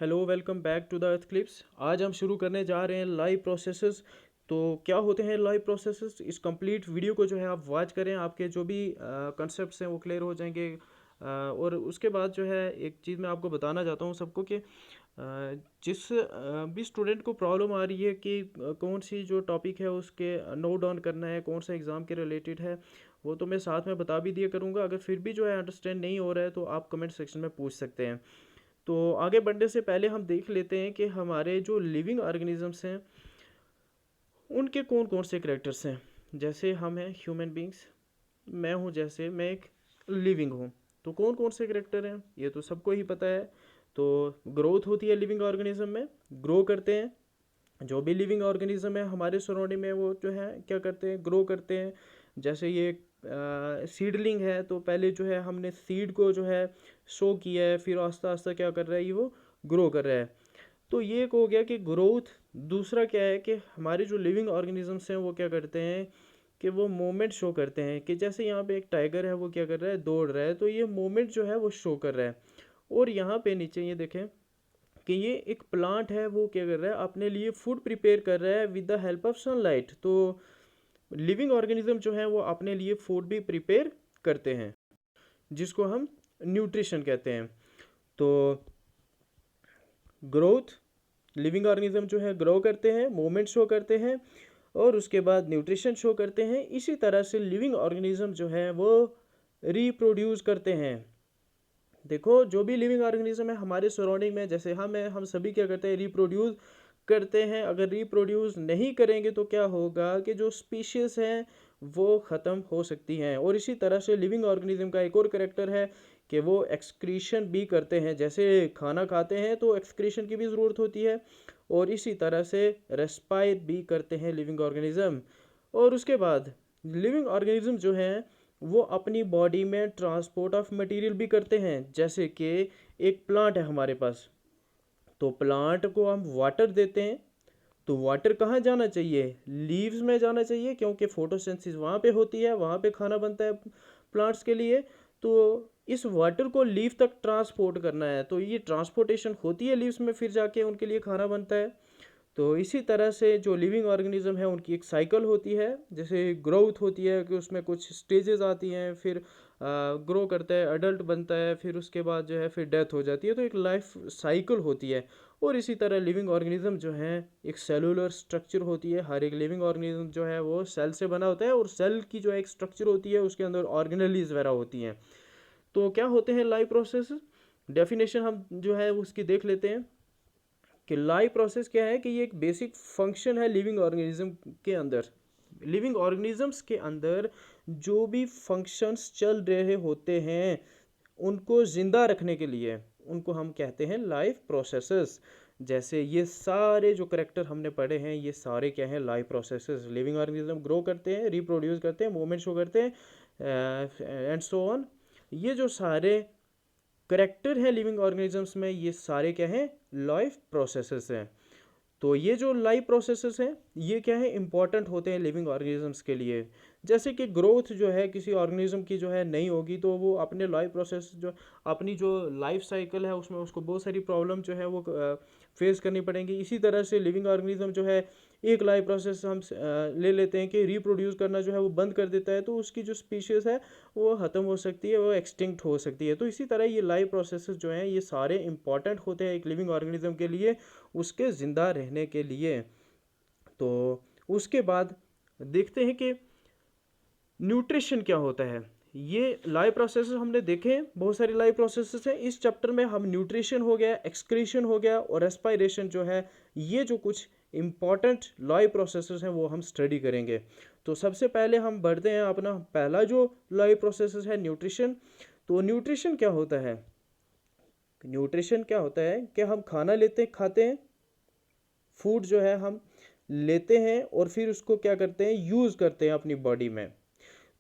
Hello, welcome back to the Earth Clips. आज हम शुरू करने जा रहे हैं लाइव प्रोसेसेस। तो क्या होते हैं लाइव प्रोसेसेस? इस कंप्लीट वीडियो को जो है आप वॉच करें, आपके जो भी कंसेप्ट्स हैं वो क्लियर हो जाएंगे। और उसके बाद जो है एक चीज़ मैं आपको बताना चाहता हूँ सबको कि जिस भी स्टूडेंट को प्रॉब्लम आ रही है कि कौन सी जो टॉपिक है उसके नोट डाउन करना है, कौन सा एग्ज़ाम के रिलेटेड है, वो तो मैं साथ में बता भी दिया करूँगा। अगर फिर भी जो है अंडरस्टैंड नहीं हो रहा है तो आप कमेंट सेक्शन में पूछ सकते हैं। तो आगे बढ़ने से पहले हम देख लेते हैं कि हमारे जो लिविंग ऑर्गेनिजम्स हैं उनके कौन कौन से करेक्टर्स हैं। जैसे हम हैं ह्यूमन बींग्स, मैं हूँ, जैसे मैं एक लिविंग हूँ। तो कौन कौन से करेक्टर हैं ये तो सबको ही पता है। तो ग्रोथ होती है लिविंग ऑर्गेनिज्म में, ग्रो करते हैं। जो भी लिविंग ऑर्गेनिज्म है हमारे सराउंडिंग में वो जो है क्या करते हैं, ग्रो करते हैं। जैसे ये सीडलिंग है तो पहले जो है हमने सीड को जो है शो किया है, फिर आस्ता आस्ता क्या कर रहा है, ये वो ग्रो कर रहा है। तो ये एक हो गया कि ग्रोथ। दूसरा क्या है कि हमारे जो लिविंग ऑर्गेनिजम्स हैं वो क्या करते हैं कि वो मोमेंट शो करते हैं। कि जैसे यहाँ पे एक टाइगर है, वो क्या कर रहा है, दौड़ रहा है, तो ये मोमेंट जो है वो शो कर रहा है। और यहाँ पे नीचे ये देखें कि ये एक प्लांट है, वो क्या कर रहा है, अपने लिए फूड प्रिपेयर कर रहा है with the help of sunlight. तो लिविंग ऑर्गेनिज्म जो है वो अपने लिए फूड भी प्रिपेयर करते हैं, जिसको हम न्यूट्रिशन कहते हैं। तो ग्रोथ, लिविंग ऑर्गेनिज्म जो है ग्रो करते हैं, मूवमेंट शो करते हैं, और उसके बाद न्यूट्रिशन शो करते हैं। इसी तरह से लिविंग ऑर्गेनिज्म जो है वो रिप्रोड्यूस करते हैं। देखो, जो भी लिविंग ऑर्गेनिज्म है हमारे सराउंडिंग में, जैसे हम हैं, हम सभी क्या करते हैं, रिप्रोड्यूस करते हैं। अगर रिप्रोड्यूस नहीं करेंगे तो क्या होगा कि जो स्पीशीज हैं वो ख़त्म हो सकती हैं। और इसी तरह से लिविंग ऑर्गेनिज्म का एक और करेक्टर है कि वो एक्सक्रीशन भी करते हैं। जैसे खाना खाते हैं तो एक्सक्रीशन की भी ज़रूरत होती है, और इसी तरह से रेस्पायर भी करते हैं लिविंग ऑर्गेनिज्म। और उसके बाद लिविंग ऑर्गेनिज्म जो हैं वो अपनी बॉडी में ट्रांसपोर्ट ऑफ मटेरियल भी करते हैं। जैसे कि एक प्लांट है हमारे पास, तो प्लांट को हम वाटर देते हैं, तो वाटर कहाँ जाना चाहिए, लीव्स में जाना चाहिए, क्योंकि फोटोसिंथेसिस वहाँ पे होती है, वहाँ पे खाना बनता है प्लांट्स के लिए। तो इस वाटर को लीव तक ट्रांसपोर्ट करना है, तो ये ट्रांसपोर्टेशन होती है लीव्स में, फिर जाके उनके लिए खाना बनता है। तो इसी तरह से जो लिविंग ऑर्गेनिज्म है उनकी एक साइकिल होती है। जैसे ग्रोथ होती है कि उसमें कुछ स्टेजेस आती हैं, फिर ग्रो करता है, अडल्ट बनता है, फिर उसके बाद जो है फिर डेथ हो जाती है। तो एक लाइफ साइकिल होती है। और इसी तरह लिविंग ऑर्गेनिज्म जो है एक सेलुलर स्ट्रक्चर होती है। हर एक लिविंग ऑर्गेनिज्म जो है वो सेल से बना होता है, और सेल की जो एक स्ट्रक्चर होती है उसके अंदर ऑर्गेनेलीज वगैरह होती हैं। तो क्या होते हैं लाइव प्रोसेस, डेफिनेशन हम जो है उसकी देख लेते हैं कि लाइव प्रोसेस क्या है। कि ये एक बेसिक फंक्शन है लिविंग ऑर्गेनिज्म के अंदर। लिविंग ऑर्गेनिजम्स के अंदर जो भी फंक्शंस चल रहे होते हैं उनको ज़िंदा रखने के लिए उनको हम कहते हैं लाइव प्रोसेसेस। जैसे ये सारे जो करेक्टर हमने पढ़े हैं ये सारे क्या हैं, live processes. Living organism grow करते हैं, रिप्रोड्यूस करते हैं, मूवमेंट शो करते हैं, एंड सो ऑन। ये जो सारे करेक्टर हैं लिविंग ऑर्गेनिजम्स में, ये सारे क्या हैं, लाइफ प्रोसेसेस हैं। तो ये जो लाइफ प्रोसेसेस हैं ये क्या है, इंपॉर्टेंट होते हैं लिविंग ऑर्गेनिजम्स के लिए। जैसे कि ग्रोथ जो है किसी ऑर्गेनिज्म की जो है नहीं होगी तो वो अपने लाइफ प्रोसेस जो अपनी जो लाइफ साइकिल है उसमें उसको बहुत सारी प्रॉब्लम जो है वो फेस करनी पड़ेंगी। इसी तरह से लिविंग ऑर्गेनिज्म जो है एक लाइफ प्रोसेस हम ले लेते हैं कि रिप्रोड्यूस करना जो है वो बंद कर देता है, तो उसकी जो स्पीशीज़ है वो ख़त्म हो सकती है, वो एक्सटिंक्ट हो सकती है। तो इसी तरह ये लाइफ प्रोसेसेस जो हैं ये सारे इंपॉर्टेंट होते हैं एक लिविंग ऑर्गेनिज्म के लिए, उसके ज़िंदा रहने के लिए। तो उसके बाद देखते हैं कि न्यूट्रिशन क्या होता है। ये लाइव प्रोसेसेस हमने देखे हैं, बहुत सारी लाइव प्रोसेसेस हैं। इस चैप्टर में हम न्यूट्रिशन हो गया, एक्सक्रीशन हो गया, और रेस्पायरेशन जो है, ये जो कुछ इंपॉर्टेंट लाइव प्रोसेसेस हैं वो हम स्टडी करेंगे। तो सबसे पहले हम बढ़ते हैं अपना पहला जो लाइव प्रोसेसेस है, न्यूट्रिशन। तो न्यूट्रिशन क्या होता है, न्यूट्रिशन क्या होता है कि हम खाना लेते हैं, खाते हैं, फूड जो है हम लेते हैं, और फिर उसको क्या करते हैं, यूज़ करते हैं अपनी बॉडी में।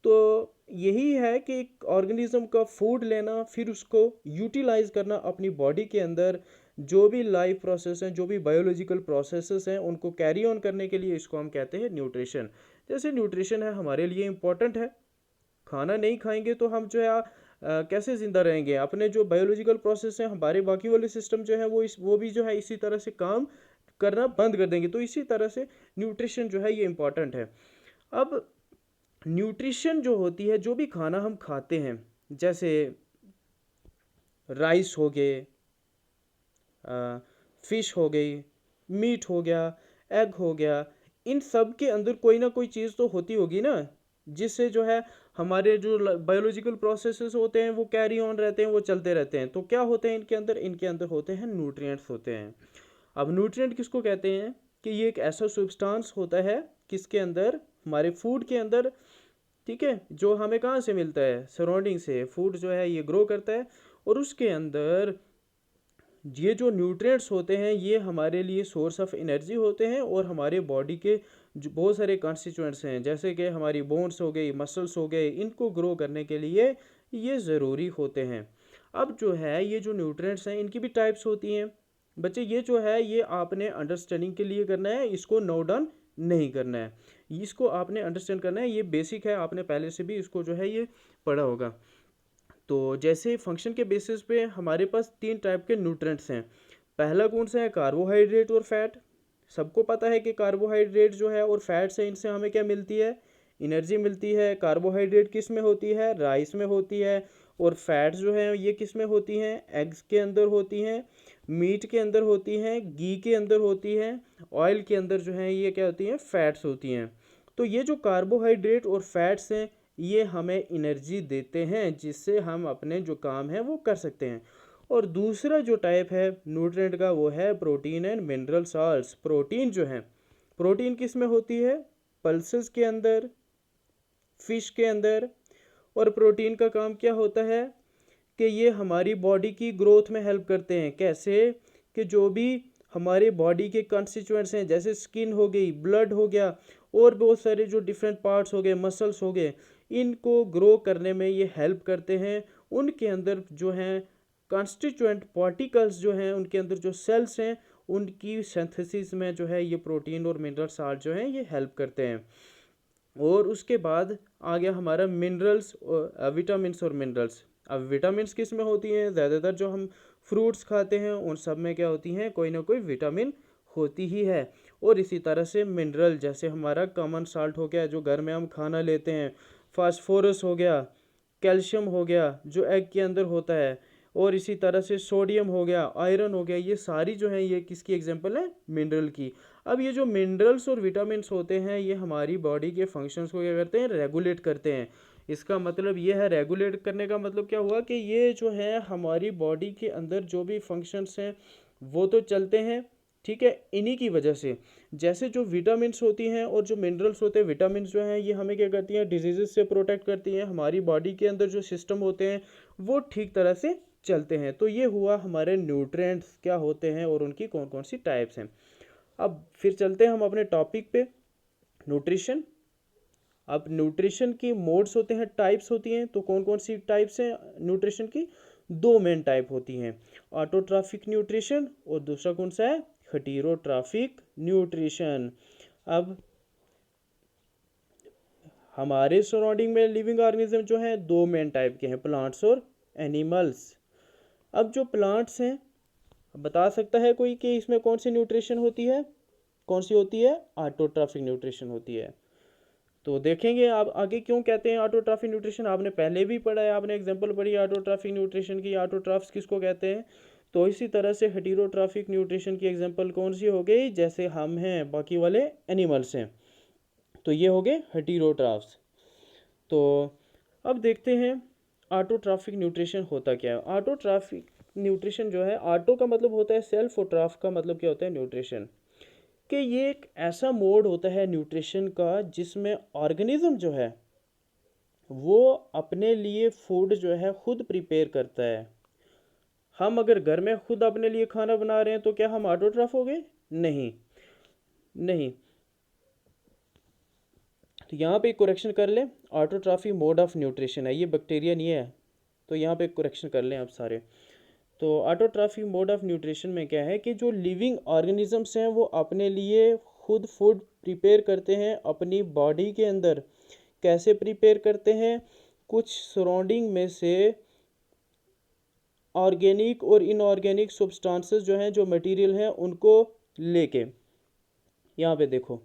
तो यही है कि एक ऑर्गेनिज्म का फूड लेना, फिर उसको यूटिलाइज करना अपनी बॉडी के अंदर। जो भी लाइफ प्रोसेस हैं, जो भी बायोलॉजिकल प्रोसेसेस हैं, उनको कैरी ऑन करने के लिए इसको हम कहते हैं न्यूट्रिशन। जैसे न्यूट्रिशन है हमारे लिए इम्पोर्टेंट है, खाना नहीं खाएंगे तो हम जो है कैसे ज़िंदा रहेंगे, अपने जो बायोलॉजिकल प्रोसेस हैं, हमारे बाकी वाले सिस्टम जो है वो भी जो है इसी तरह से काम करना बंद कर देंगे। तो इसी तरह से न्यूट्रिशन जो है ये इम्पॉर्टेंट है। अब न्यूट्रिशन जो होती है, जो भी खाना हम खाते हैं, जैसे राइस हो गए, फिश हो गई, मीट हो गया, एग हो गया, इन सब के अंदर कोई ना कोई चीज़ तो होती होगी ना, जिससे जो है हमारे जो बायोलॉजिकल प्रोसेसेस होते हैं वो कैरी ऑन रहते हैं, वो चलते रहते हैं। तो क्या होते हैं इनके अंदर होते हैं न्यूट्रिएंट्स होते हैं। अब न्यूट्रिएंट किसको कहते हैं कि ये एक ऐसा सब्सटेंस होता है किसके अंदर, हमारे फूड के अंदर, ठीक है, जो हमें कहाँ से मिलता है, सराउंडिंग से। फूड जो है ये ग्रो करता है और उसके अंदर ये जो न्यूट्रिएंट्स होते हैं ये हमारे लिए सोर्स ऑफ एनर्जी होते हैं और हमारे बॉडी के जो बहुत सारे कॉन्स्टिट्यूएंट्स हैं, जैसे कि हमारी बोन्स हो गई, मसल्स हो गए, इनको ग्रो करने के लिए ये ज़रूरी होते हैं। अब जो है ये जो न्यूट्रिएंट्स हैं इनकी भी टाइप्स होती हैं बच्चे। ये जो है ये आपने अंडरस्टैंडिंग के लिए करना है, इसको नोट डाउन नहीं करना है, इसको आपने अंडरस्टैंड करना है। ये बेसिक है, आपने पहले से भी इसको जो है ये पढ़ा होगा। तो जैसे फंक्शन के बेसिस पे हमारे पास 3 टाइप के न्यूट्रिएंट्स हैं। पहला कौन सा है, कार्बोहाइड्रेट और फैट। सबको पता है कि कार्बोहाइड्रेट जो है और फैट से इनसे हमें क्या मिलती है, एनर्जी मिलती है। कार्बोहाइड्रेट किस में होती है, राइस में होती है, और फैट्स जो है ये किस में होती हैं, एग्स के अंदर होती हैं, मीट के अंदर होती हैं, घी के अंदर होती हैं, ऑयल के अंदर जो है ये क्या होती हैं, फैट्स होती हैं। तो ये जो कार्बोहाइड्रेट और फैट्स हैं ये हमें एनर्जी देते हैं, जिससे हम अपने जो काम है वो कर सकते हैं। और दूसरा जो टाइप है न्यूट्रिएंट का वो है protein and mineral salts. Protein जो है, प्रोटीन किस में होती है, पल्सेस के अंदर, फिश के अंदर। और प्रोटीन का काम क्या होता है कि ये हमारी बॉडी की ग्रोथ में हेल्प करते हैं। कैसे कि जो भी हमारे बॉडी के कॉन्स्टिट्यूएंट्स हैं, जैसे स्किन हो गई, ब्लड हो गया, और बहुत सारे जो डिफरेंट पार्ट्स हो गए, मसल्स हो गए, इनको ग्रो करने में ये हेल्प करते हैं। उनके अंदर जो हैं कॉन्स्टिट्यूएंट पार्टिकल्स जो हैं, उनके अंदर जो सेल्स हैं, उनकी सिंथेसिस में जो है ये प्रोटीन और मिनरल साल्ट जो हैं ये हेल्प करते हैं। और उसके बाद आ गया हमारा मिनरल्स, विटामिन्स और मिनरल्स। अब विटामिन्स किस में होती हैं, ज़्यादातर जो हम फ्रूट्स खाते हैं उन सब में क्या होती हैं, कोई ना कोई विटामिन होती ही है। और इसी तरह से मिनरल, जैसे हमारा कॉमन साल्ट हो गया जो घर में हम खाना लेते हैं, फास्फोरस हो गया, कैल्शियम हो गया जो एग के अंदर होता है, और इसी तरह से सोडियम हो गया, आयरन हो गया, ये सारी जो है ये किसकी एग्जांपल है, मिनरल की। अब ये जो मिनरल्स और विटामिन्स होते हैं ये हमारी बॉडी के फंक्शंस को क्या करते हैं, रेगुलेट करते हैं। इसका मतलब ये है, रेगुलेट करने का मतलब क्या हुआ कि ये जो है हमारी बॉडी के अंदर जो भी फंक्शंस हैं वो तो चलते हैं, ठीक है, इन्हीं की वजह से। जैसे जो विटामिन्स होती हैं और जो मिनरल्स होते हैं, विटामिन्स जो हैं ये हमें क्या करती हैं, डिजीज़ से प्रोटेक्ट करती हैं, हमारी बॉडी के अंदर जो सिस्टम होते हैं वो ठीक तरह से चलते हैं। तो ये हुआ हमारे न्यूट्रिएंट्स क्या होते हैं और उनकी कौन कौन सी टाइप्स हैं। अब फिर चलते हैं हम अपने टॉपिक पे, न्यूट्रिशन। अब न्यूट्रिशन की मोड्स होते हैं, टाइप्स होती हैं। तो कौन कौन सी टाइप्स हैं न्यूट्रिशन की, 2 मेन टाइप होती हैं, ऑटोट्रॉफिक न्यूट्रिशन और दूसरा कौन सा है, हेटेरोट्रॉफिक न्यूट्रिशन। अब हमारे सराउंडिंग में लिविंग ऑर्गेनिज्म जो है 2 मेन टाइप के हैं, प्लांट्स और एनिमल्स। अब जो प्लांट्स हैं, बता सकता है कोई कि इसमें कौन सी न्यूट्रिशन होती है, कौन सी होती है, ऑटोट्रॉफिक न्यूट्रिशन होती है। तो देखेंगे आप आगे क्यों कहते हैं ऑटोट्रॉफिक न्यूट्रिशन, आपने पहले भी पढ़ा है, आपने एग्जांपल पढ़ी ऑटोट्रॉफिक न्यूट्रिशन की, ऑटोट्रॉफ्स किसको कहते हैं। तो इसी तरह से हेटेरोट्रॉफिक न्यूट्रिशन की एग्जांपल कौन सी हो गई, जैसे हम हैं, बाकी वाले एनिमल्स हैं, तो ये हो गए हेटेरोट्रॉफ्स। तो अब देखते हैं ऑटोट्रॉफिक न्यूट्रिशन होता क्या है। ऑटोट्रॉफिक न्यूट्रिशन जो है, ऑटो का मतलब होता है सेल्फ और ट्रॉफ का मतलब क्या होता है, न्यूट्रिशन। कि ये एक ऐसा मोड होता है न्यूट्रिशन का जिसमें ऑर्गेनिज्म जो है वो अपने लिए फूड जो है खुद प्रिपेयर करता है। हम अगर घर में खुद अपने लिए खाना बना रहे हैं तो क्या हम ऑटोट्रॉफ हो गए, नहीं, नहीं। तो यहाँ पे करेक्शन कर लें, ऑटोट्रॉफी मोड ऑफ न्यूट्रिशन है, ये बैक्टीरिया नहीं है, तो यहाँ पे करेक्शन कर लें आप सारे। तो ऑटोट्रॉफी मोड ऑफ न्यूट्रिशन में क्या है कि जो लिविंग ऑर्गेनिजम्स हैं वो अपने लिए खुद फूड प्रिपेयर करते हैं अपनी बॉडी के अंदर। कैसे प्रिपेयर करते हैं, कुछ सराउंडिंग में से ऑर्गेनिक और इनऑर्गेनिक सब्सटेंसेस जो हैं, जो मटेरियल हैं, उनको लेके। यहाँ पे देखो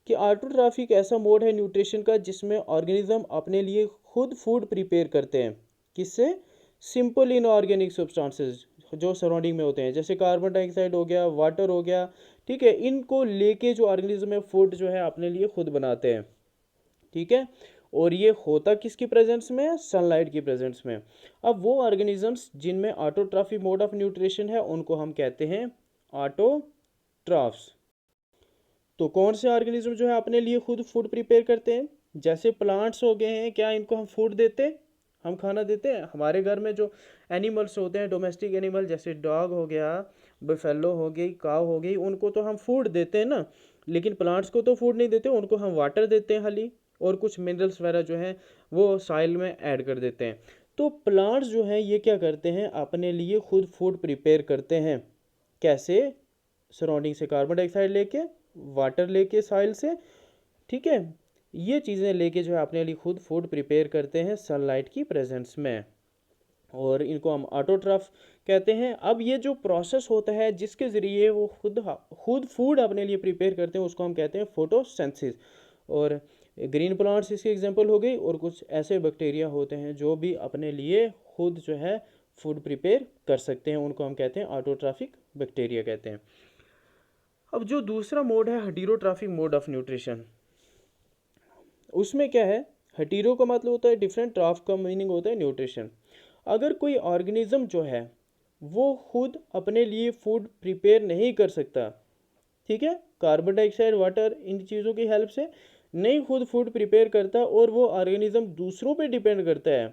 कि ऑटोट्रॉफी एक ऐसा मोड है न्यूट्रिशन का जिसमें ऑर्गेनिज्म अपने लिए खुद फूड प्रिपेयर करते हैं। किससे? सिंपल इनऑर्गेनिक सब्सटेंसेस जो सराउंडिंग में होते हैं, जैसे कार्बन डाइऑक्साइड हो गया, वाटर हो गया, ठीक है, इनको लेके जो ऑर्गेनिज्म है फूड जो है अपने लिए खुद बनाते हैं। ठीक है, और ये होता किसकी प्रेजेंस में है? सनलाइट की प्रेजेंस में। अब वो ऑर्गेनिजम्स जिनमें ऑटोट्रॉफी मोड ऑफ न्यूट्रिशन है उनको हम कहते हैं ऑटोट्रॉफ्स। तो कौन से ऑर्गेनिज्म जो है अपने लिए खुद फूड प्रिपेयर करते हैं? जैसे प्लांट्स हो गए हैं, क्या इनको हम फूड देते हैं? हम खाना देते हैं? हमारे घर में जो एनिमल्स होते हैं, डोमेस्टिक एनिमल, जैसे डॉग हो गया, बफेलो हो गई, काव हो गई, उनको तो हम फूड देते हैं ना। लेकिन प्लांट्स को तो फूड नहीं देते, उनको हम वाटर देते हैं खाली, और कुछ मिनरल्स वगैरह जो हैं वो सॉइल में ऐड कर देते हैं। तो प्लांट्स जो हैं ये क्या करते हैं? अपने लिए खुद फूड प्रिपेयर करते हैं। कैसे? सराउंडिंग से कार्बन डाइऑक्साइड लेके, वाटर लेके सॉइल से, ठीक है, ये चीज़ें लेके जो है अपने लिए खुद फूड प्रिपेयर करते हैं सनलाइट की प्रेजेंस में, और इनको हम ऑटोट्रॉफ कहते हैं। अब ये जो प्रोसेस होता है जिसके ज़रिए वो खुद फूड अपने लिए प्रिपेयर करते हैं उसको हम कहते हैं फोटोसिंथेसिस। और ग्रीन प्लांट्स इसकी एग्जांपल हो गई, और कुछ ऐसे बैक्टीरिया होते हैं जो भी अपने लिए खुद जो है फूड प्रिपेयर कर सकते हैं, उनको हम कहते हैं ऑटोट्रॉफिक बैक्टीरिया कहते हैं। अब जो दूसरा मोड है हेटेरोट्रॉफिक मोड ऑफ न्यूट्रिशन, उसमें क्या है? हेटेरो का मतलब होता है डिफरेंट, ट्रॉफ का मीनिंग होता है न्यूट्रिशन। अगर कोई ऑर्गेनिज्म जो है वो खुद अपने लिए फूड प्रिपेयर नहीं कर सकता, ठीक है, कार्बन डाइऑक्साइड, वाटर, इन चीज़ों की हेल्प से नहीं खुद फूड प्रिपेयर करता, और वो ऑर्गेनिज्म दूसरों पे डिपेंड करता है,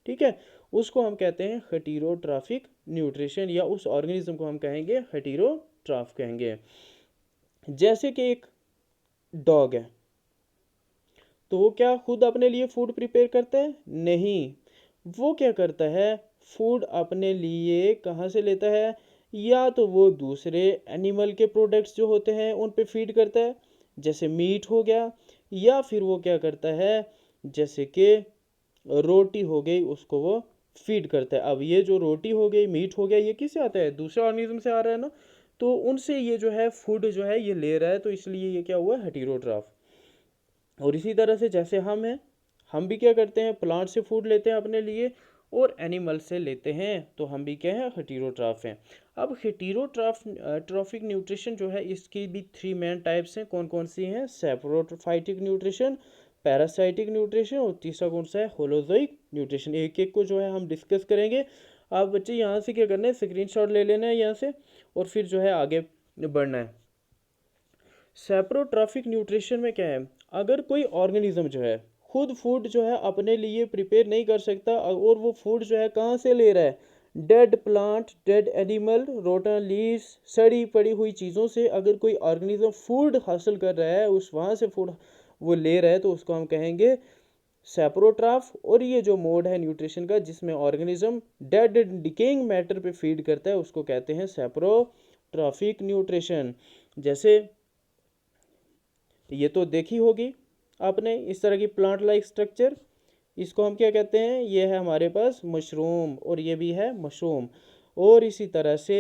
ठीक है, उसको हम कहते हैं हेटेरोट्रॉफिक न्यूट्रिशन, या उस ऑर्गेनिज्म को हम कहेंगे हेटेरोट्रॉफ कहेंगे। जैसे कि एक डॉग है, तो वो क्या खुद अपने लिए फूड प्रिपेयर करता है? नहीं। वो क्या करता है? फूड अपने लिए कहाँ से लेता है? या तो वो दूसरे एनिमल के प्रोडक्ट्स जो होते हैं उन पे फीड करता है, जैसे मीट हो गया, या फिर वो क्या करता है, जैसे कि रोटी हो गई, उसको वो फीड करता है। अब ये जो रोटी हो गई, मीट हो गया, ये किससे आता है? दूसरे ऑर्गेनिज्म से आ रहा है ना, तो उनसे ये जो है फूड जो है ये ले रहा है, तो इसलिए ये क्या हुआ? हेटेरोट्रॉफ। और इसी तरह से जैसे हम हैं, हम भी क्या करते हैं? प्लांट से फूड लेते हैं अपने लिए, और एनिमल से लेते हैं, तो हम भी क्या है? हेटेरोट्रॉफ हैं। अब हेटेरोट्रॉफ ट्रॉफिक न्यूट्रिशन जो है इसकी भी 3 मेन टाइप्स हैं। कौन कौन सी हैं? सैप्रोफाइटिक न्यूट्रिशन, पैरासाइटिक न्यूट्रिशन, और तीसरा कौन सा है? Holozoic nutrition. एक एक को जो है हम डिस्कस करेंगे। आप बच्चे यहाँ से क्या करना है? स्क्रीनशॉट ले लेना है यहाँ से, और फिर जो है आगे बढ़ना है। सैप्रोट्रॉफिक न्यूट्रिशन में क्या है? अगर कोई ऑर्गेनिज्म जो है खुद फूड जो है अपने लिए प्रिपेयर नहीं कर सकता, और वो फूड जो है कहाँ से ले रहा है? Dead plant, dead animal, rotten leaves, सड़ी पड़ी हुई चीज़ों से अगर कोई ऑर्गेनिज्म फूड हासिल कर रहा है, उस वहाँ से फूड वो ले रहा है, तो उसको हम कहेंगे सैप्रोट्रॉफ। और ये जो मोड है न्यूट्रिशन का जिसमें ऑर्गेनिज्म डेड डिकेइंग मैटर पे फीड करता है, उसको कहते हैं सैप्रोट्रॉफिक न्यूट्रिशन। जैसे ये तो देखी होगी आपने इस तरह की प्लांट लाइक स्ट्रक्चर, इसको हम क्या कहते हैं? ये है हमारे पास मशरूम, और ये भी है मशरूम, और इसी तरह से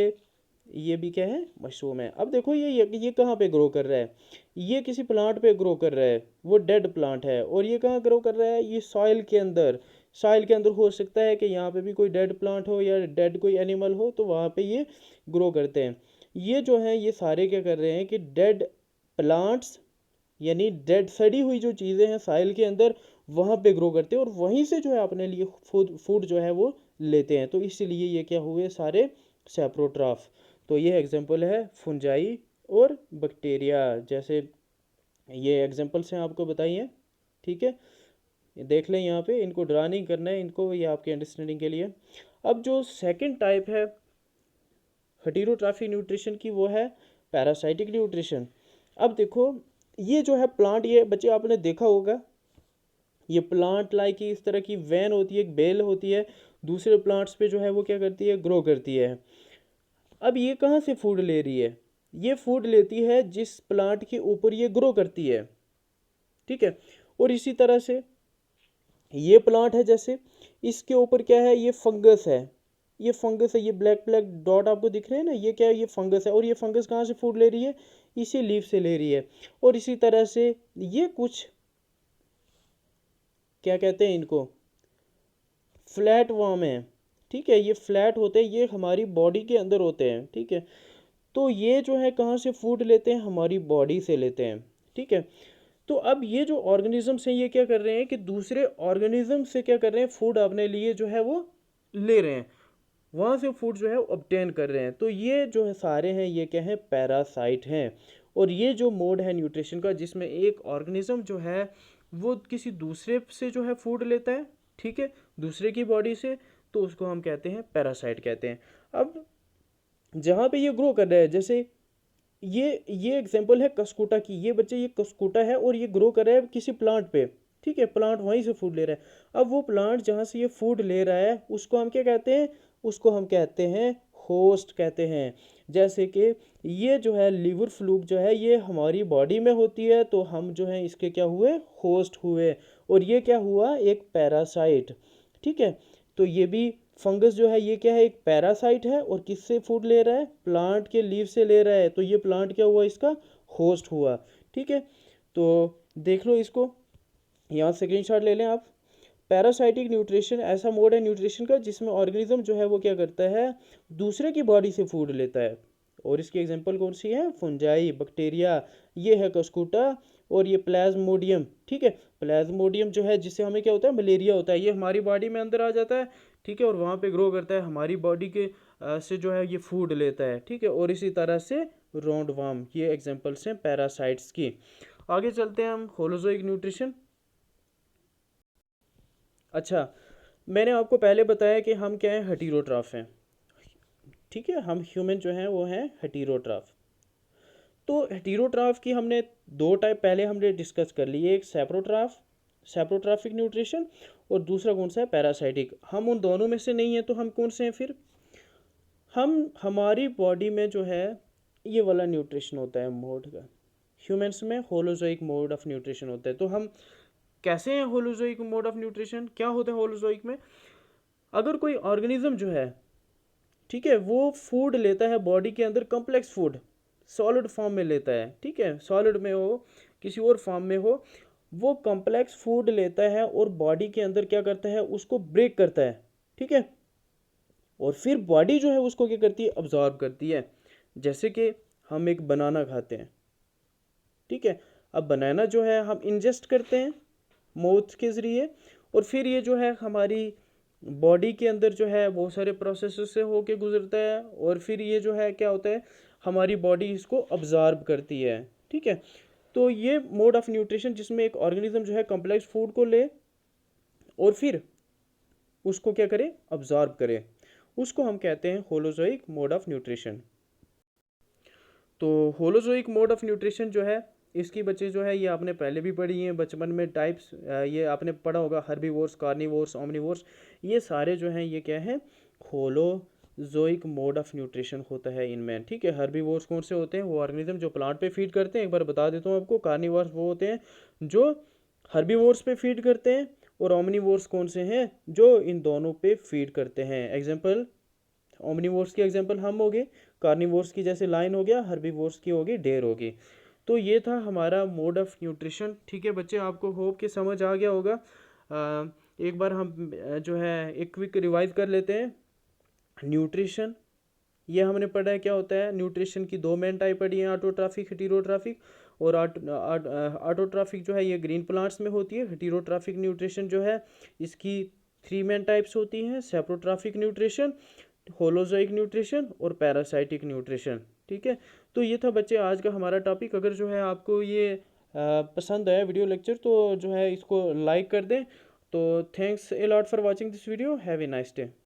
ये भी क्या है? मशरूम है। अब देखो ये कहाँ पे ग्रो कर रहा है? ये किसी प्लांट पे ग्रो कर रहा है, वो डेड प्लांट है। और ये कहाँ ग्रो कर रहा है? ये सॉइल के अंदर। सॉइल के अंदर हो सकता है कि यहाँ पे भी कोई डेड प्लांट हो या डेड कोई एनिमल हो, तो वहाँ पे ये ग्रो करते हैं। ये जो है ये सारे क्या कर रहे हैं कि डेड प्लांट्स, यानी डेड सड़ी हुई जो चीज़ें हैं साइल के अंदर, वहाँ पे ग्रो करते हैं, और वहीं से जो है अपने लिए फूड जो है वो लेते हैं। तो इसीलिए ये क्या हुए? सारे सैप्रोट्रॉफ। तो ये एग्जांपल है फंजाई और बैक्टीरिया, जैसे ये एग्जांपल्स हैं आपको बताई हैं, ठीक है, ये देख लें यहाँ पे, इनको ड्रा नहीं करना है, इनको ये आपके अंडरस्टैंडिंग के लिए। अब जो सेकंड टाइप है हेटेरोट्रॉफिक न्यूट्रिशन की, वो है पैरासाइटिक न्यूट्रिशन। अब देखो ये जो है प्लांट, ये बच्चे आपने देखा होगा, ये प्लांट लाइक इस तरह की वैन होती है, एक बेल होती है, दूसरे प्लांट्स पे जो है वो क्या करती है? ग्रो करती है। अब ये कहाँ से फूड ले रही है? ये फूड लेती है जिस प्लांट के ऊपर ये ग्रो करती है, ठीक है। और इसी तरह से ये प्लांट है, जैसे इसके ऊपर क्या है? ये फंगस है, ये फंगस है, ये ब्लैक ब्लैक डॉट आपको दिख रहे हैं ना, ये क्या है, ये फंगस है। और ये फंगस कहाँ से फूड ले रही है, इसी लीफ से ले रही है। और इसी तरह से ये कुछ क्या कहते हैं इनको, फ्लैट वर्म है, ठीक है, ये फ्लैट होते हैं, ये हमारी बॉडी के अंदर होते हैं, ठीक है। तो ये जो है कहाँ से फूड लेते हैं, हमारी बॉडी से लेते हैं, ठीक है। तो अब ये जो ऑर्गेनिजम्स हैं ये क्या कर रहे हैं कि दूसरे ऑर्गेनिज्म से क्या कर रहे हैं, फूड अपने लिए जो है वो ले रहे हैं, वहाँ से फूड जो है ऑब्टेन कर रहे हैं। तो ये जो है सारे हैं ये क्या है, पैरासाइट हैं। और ये जो मोड है न्यूट्रिशन का, जिसमें एक ऑर्गेनिज्म जो है वो किसी दूसरे से जो है फूड लेता है, ठीक है, दूसरे की बॉडी से, तो उसको हम कहते हैं पैरासाइट कहते हैं। अब जहाँ पे ये ग्रो कर रहा है, जैसे ये एग्जांपल है कस्कुटा की, ये बच्चे ये कस्कुटा है और ये ग्रो कर रहा है किसी प्लांट पे, ठीक है, प्लांट वहीं से फूड ले रहा है। अब वो प्लांट जहाँ से ये फूड ले रहा है उसको हम क्या कहते हैं, उसको हम कहते हैं होस्ट कहते हैं। जैसे कि ये जो है लिवर फ्लूक जो है ये हमारी बॉडी में होती है, तो हम जो है इसके क्या हुए, होस्ट हुए। और ये क्या हुआ, एक पैरासाइट, ठीक है। तो ये भी फंगस जो है ये क्या है, एक पैरासाइट है और किससे फूड ले रहा है, प्लांट के लीव से ले रहा है। तो ये प्लांट क्या हुआ, इसका होस्ट हुआ, ठीक है। तो देख लो इसको, यहाँ स्क्रीनशॉट ले लें आप। पैरासाइटिक न्यूट्रिशन ऐसा मोड है न्यूट्रिशन का जिसमें ऑर्गेनिज्म जो है वो क्या करता है, दूसरे की बॉडी से फूड लेता है। और इसकी एग्जांपल कौन सी है, फंजाई, बैक्टीरिया, ये है कस्कुटा और ये प्लाज्मोडियम, ठीक है। प्लाज्मोडियम जो है जिससे हमें क्या होता है, मलेरिया होता है, ये हमारी बॉडी में अंदर आ जाता है, ठीक है, और वहाँ पे ग्रो करता है, हमारी बॉडी के से जो है ये फूड लेता है, ठीक है। और इसी तरह से राउंडवॉर्म, ये एग्जांपल्स हैं पैरासाइट्स की। आगे चलते हैं हम, होलोजोइक न्यूट्रिशन। अच्छा, मैंने आपको पहले बताया कि हम क्या हैं, हेटेरोट्रॉफ हैं, ठीक है, हम ह्यूमन जो हैं वो हैं हेटेरोट्रॉफ। तो हेटेरोट्रॉफ की हमने दो टाइप पहले हमने डिस्कस कर लिए, एक सेप्रोट्रॉफ, सेप्रोट्रॉफिक न्यूट्रिशन, और दूसरा कौन सा है, पैरासाइटिक। हम उन दोनों में से नहीं है, तो हम कौन से हैं फिर, हम हमारी बॉडी में जो है ये वाला न्यूट्रिशन होता है मोड का, ह्यूमंस में होलोजोइक मोड ऑफ न्यूट्रिशन होता है। तो हम कैसे हैं होलोजोइक मोड ऑफ न्यूट्रिशन, क्या होता है होलोजोइक में, अगर कोई ऑर्गेनिज्म जो है, ठीक है, वो फूड लेता है बॉडी के अंदर, कॉम्प्लेक्स फूड सॉलिड फॉर्म में लेता है, ठीक है, सॉलिड में हो किसी और फॉर्म में हो, वो कॉम्प्लेक्स फूड लेता है और बॉडी के अंदर क्या करता है, उसको ब्रेक करता है, ठीक है। और फिर बॉडी जो है उसको क्या करती है, अब्जॉर्ब करती है। जैसे कि हम एक बनाना खाते हैं, ठीक है, अब बनाना जो है हम इंजेस्ट करते हैं माउथ के ज़रिए, और फिर ये जो है हमारी बॉडी के अंदर जो है बहुत सारे प्रोसेस से होके गुजरता है, और फिर ये जो है क्या होता है, हमारी बॉडी इसको अब्जॉर्ब करती है, ठीक है। तो ये मोड ऑफ न्यूट्रिशन जिसमें एक ऑर्गेनिज्म जो है कॉम्प्लेक्स फूड को ले और फिर उसको क्या करे, अब्जॉर्ब करे, उसको हम कहते हैं होलोजोइक मोड ऑफ न्यूट्रिशन। तो होलोजोइक मोड ऑफ न्यूट्रिशन जो है, इसकी बच्चे जो है ये आपने पहले भी पढ़ी हैं बचपन में, टाइप्स ये आपने पढ़ा होगा, हर्बीवोर्स, कार्निवोर्स, ओमनिवोर्स, ये सारे जो हैं ये क्या हैं, होलोजोइक मोड ऑफ न्यूट्रिशन होता है इनमें, ठीक है। हर्बीवोर्स कौन से होते हैं, वो ऑर्गेनिज्म जो प्लांट पे फीड करते हैं, एक बार बता देता हूँ आपको। कार्निवोर्स वो होते हैं जो हर्बीवोर्स पे फीड करते हैं, और ओमनिवोर्स कौन से हैं, जो इन दोनों पे फीड करते हैं। एग्जाम्पल, ओमनिवोर्स की एग्जांपल हम हो गए, कार्निवोर्स की जैसे लाइन हो गया, हर्बीवोर्स की होगी डेयर होगी। तो ये था हमारा मोड ऑफ न्यूट्रिशन, ठीक है बच्चे, आपको होप कि समझ आ गया होगा। एक बार हम जो है एक क्विक रिवाइज कर लेते हैं। न्यूट्रिशन, ये हमने पढ़ा है क्या होता है, न्यूट्रिशन की दो मेन टाइप पढ़ी है, ऑटोट्रॉफिक, हेटेरोट्रॉफिक। और ऑटोट्रॉफिक जो है ये ग्रीन प्लांट्स में होती है। हेटेरोट्रॉफिक न्यूट्रिशन जो है इसकी थ्री मेन टाइप्स होती हैं, सेप्रोट्रॉफिक न्यूट्रिशन, होलोजोइक न्यूट्रिशन और पैरासाइटिक न्यूट्रिशन, ठीक है। तो ये था बच्चे आज का हमारा टॉपिक। अगर जो है आपको ये पसंद आया वीडियो लेक्चर, तो जो है इसको लाइक कर दें। तो thanks a lot for watching this video, have a nice day.